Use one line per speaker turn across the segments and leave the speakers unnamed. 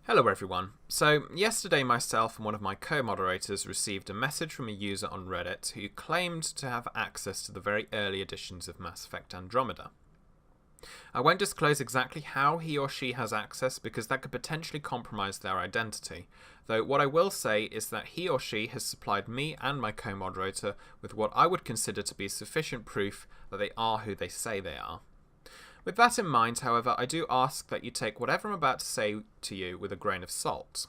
Hello everyone. So, yesterday myself and one of my co-moderators received a message from a user on Reddit who claimed to have access to the very early editions of Mass Effect Andromeda. I won't disclose exactly how he or she has access because that could potentially compromise their identity, though what I will say is that he or she has supplied me and my co-moderator with what I would consider to be sufficient proof that they are who they say they are. With that in mind, however, I do ask that you take whatever I'm about to say to you with a grain of salt.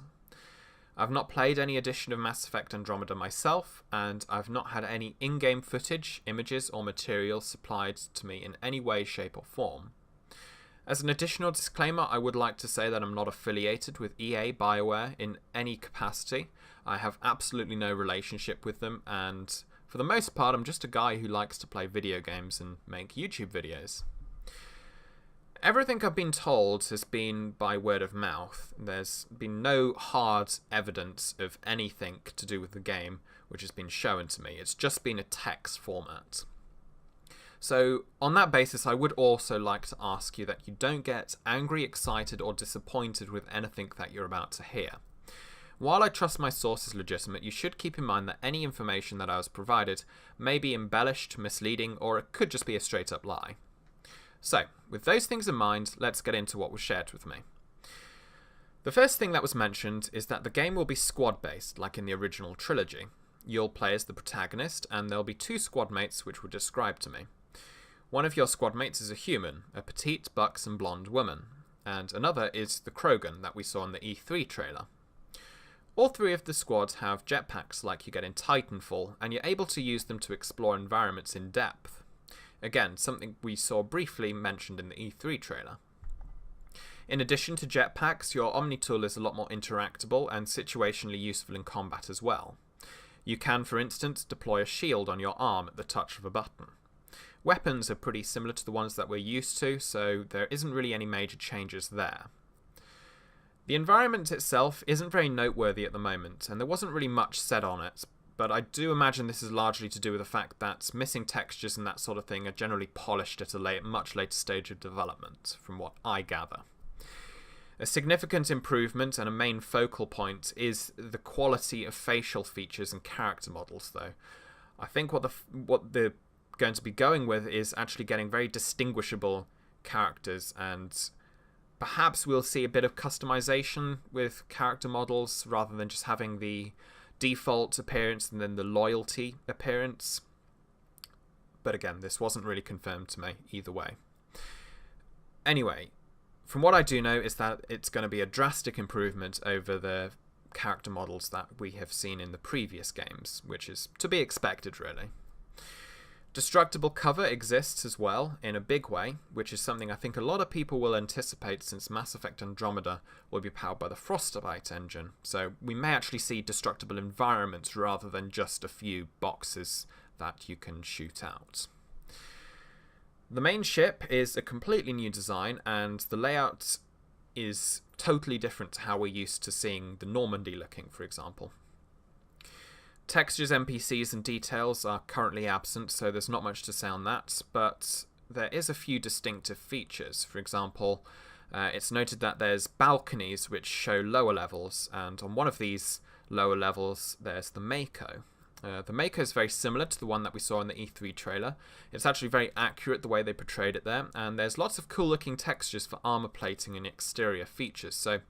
I've not played any edition of Mass Effect Andromeda myself, and I've not had any in-game footage, images, or material supplied to me in any way, shape, or form. As an additional disclaimer, I would like to say that I'm not affiliated with EA Bioware in any capacity. I have absolutely no relationship with them, and for the most part, I'm just a guy who likes to play video games and make YouTube videos. Everything I've been told has been by word of mouth. There's been no hard evidence of anything to do with the game which has been shown to me. It's just been a text format. So, on that basis, I would also like to ask you that you don't get angry, excited, or disappointed with anything that you're about to hear. While I trust my source is legitimate, you should keep in mind that any information that I was provided may be embellished, misleading, or it could just be a straight-up lie. So, with those things in mind, let's get into what was shared with me. The first thing that was mentioned is that the game will be squad-based, like in the original trilogy. You'll play as the protagonist, and there'll be two squad mates which were described to me. One of your squad mates is a human, a petite, buxom blonde woman, and another is the Krogan that we saw in the E3 trailer. All three of the squads have jetpacks like you get in Titanfall, and you're able to use them to explore environments in depth. Again, something we saw briefly mentioned in the E3 trailer. In addition to jetpacks, your Omni tool is a lot more interactable and situationally useful in combat as well. You can, for instance, deploy a shield on your arm at the touch of a button. Weapons are pretty similar to the ones that we're used to, so there isn't really any major changes there. The environment itself isn't very noteworthy at the moment, and there wasn't really much said on it, but I do imagine this is largely to do with the fact that missing textures and that sort of thing are generally polished at a much later stage of development, from what I gather. A significant improvement and a main focal point is the quality of facial features and character models, though. I think what they're going to be going with is actually getting very distinguishable characters, and perhaps we'll see a bit of customization with character models rather than just having the default appearance and then the loyalty appearance. But again, this wasn't really confirmed to me either way. Anyway, from what I do know is that it's going to be a drastic improvement over the character models that we have seen in the previous games, which is to be expected really. Destructible cover exists as well, in a big way, which is something I think a lot of people will anticipate since Mass Effect Andromeda will be powered by the Frostbite engine, so we may actually see destructible environments rather than just a few boxes that you can shoot out. The main ship is a completely new design, and the layout is totally different to how we're used to seeing the Normandy looking, for example. Textures, NPCs, and details are currently absent, so there's not much to say on that, but there is a few distinctive features. For example, it's noted that there's balconies which show lower levels, and on one of these lower levels there's the Mako. The Mako is very similar to the one that we saw in the E3 trailer. It's actually very accurate the way they portrayed it there, and there's lots of cool looking textures for armor plating and exterior features, so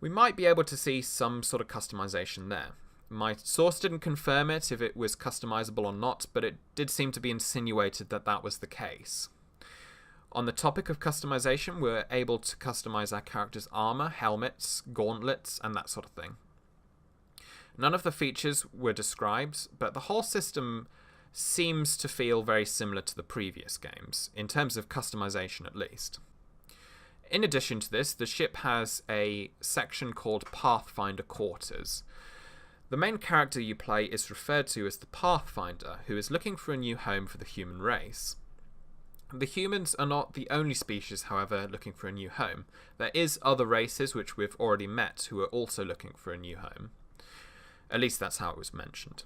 we might be able to see some sort of customization there. My source didn't confirm it if it was customizable or not, but it did seem to be insinuated that that was the case. On the topic of customization, we're able to customize our characters' armor, helmets, gauntlets, and that sort of thing. None of the features were described, but the whole system seems to feel very similar to the previous games, in terms of customization at least. In addition to this, the ship has a section called Pathfinder Quarters. The main character you play is referred to as the Pathfinder, who is looking for a new home for the human race. The humans are not the only species, however, looking for a new home. There is other races which we've already met who are also looking for a new home. At least that's how it was mentioned.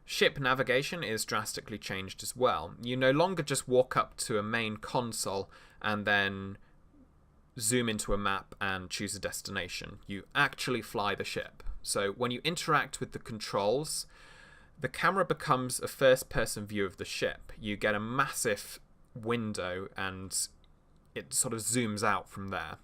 Ship navigation is drastically changed as well. You no longer just walk up to a main console and then zoom into a map and choose a destination. You actually fly the ship. So when you interact with the controls, the camera becomes a first-person view of the ship. You get a massive window and it sort of zooms out from there.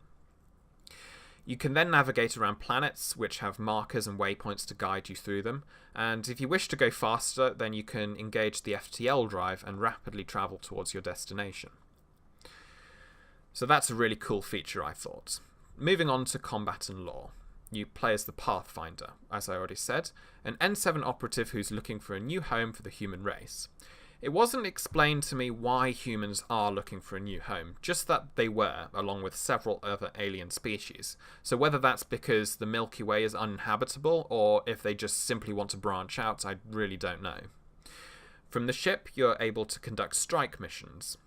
You can then navigate around planets which have markers and waypoints to guide you through them, and if you wish to go faster, then you can engage the FTL drive and rapidly travel towards your destination. So that's a really cool feature, I thought. Moving on to combat and lore. You play as the Pathfinder, as I already said, an N7 operative who's looking for a new home for the human race. It wasn't explained to me why humans are looking for a new home, just that they were, along with several other alien species. So whether that's because the Milky Way is uninhabitable, or if they just simply want to branch out, I really don't know. From the ship, you're able to conduct strike missions.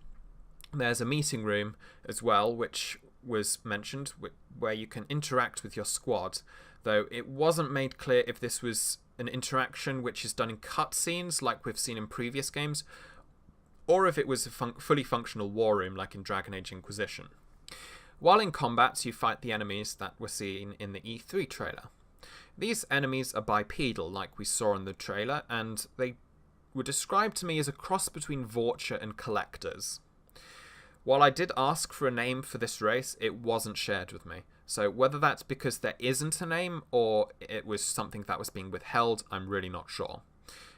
There's a meeting room as well, which was mentioned, where you can interact with your squad, though it wasn't made clear if this was an interaction which is done in cutscenes like we've seen in previous games, or if it was a fully functional war room like in Dragon Age Inquisition. While in combat, you fight the enemies that were seen in the E3 trailer. These enemies are bipedal like we saw in the trailer, and they were described to me as a cross between Vorcha and Collectors. While I did ask for a name for this race, it wasn't shared with me. So whether that's because there isn't a name or it was something that was being withheld, I'm really not sure.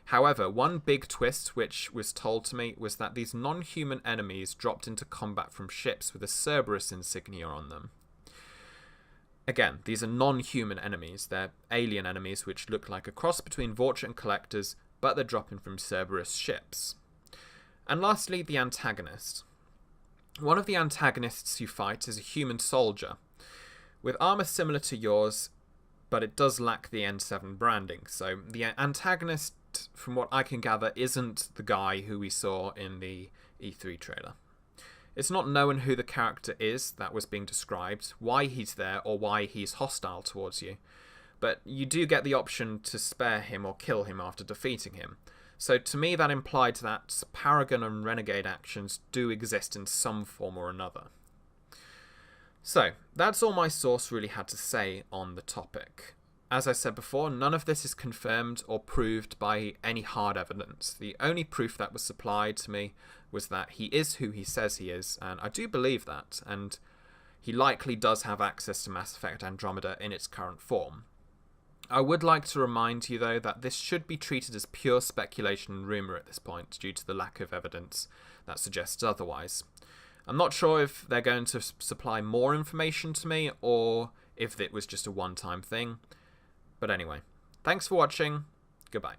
However, one big twist which was told to me was that these non-human enemies dropped into combat from ships with a Cerberus insignia on them. Again, these are non-human enemies. They're alien enemies which look like a cross between Vorcha and Collectors, but they're dropping from Cerberus ships. And lastly, the antagonist. One of the antagonists you fight is a human soldier, with armor similar to yours, but it does lack the N7 branding. So the antagonist, from what I can gather, isn't the guy who we saw in the E3 trailer. It's not known who the character is that was being described, why he's there, or why he's hostile towards you. But you do get the option to spare him or kill him after defeating him. So to me that implied that Paragon and Renegade actions do exist in some form or another. So, that's all my source really had to say on the topic. As I said before, none of this is confirmed or proved by any hard evidence. The only proof that was supplied to me was that he is who he says he is, and I do believe that, and he likely does have access to Mass Effect Andromeda in its current form. I would like to remind you, though, that this should be treated as pure speculation and rumour at this point, due to the lack of evidence that suggests otherwise. I'm not sure if they're going to supply more information to me, or if it was just a one-time thing. But anyway, thanks for watching. Goodbye.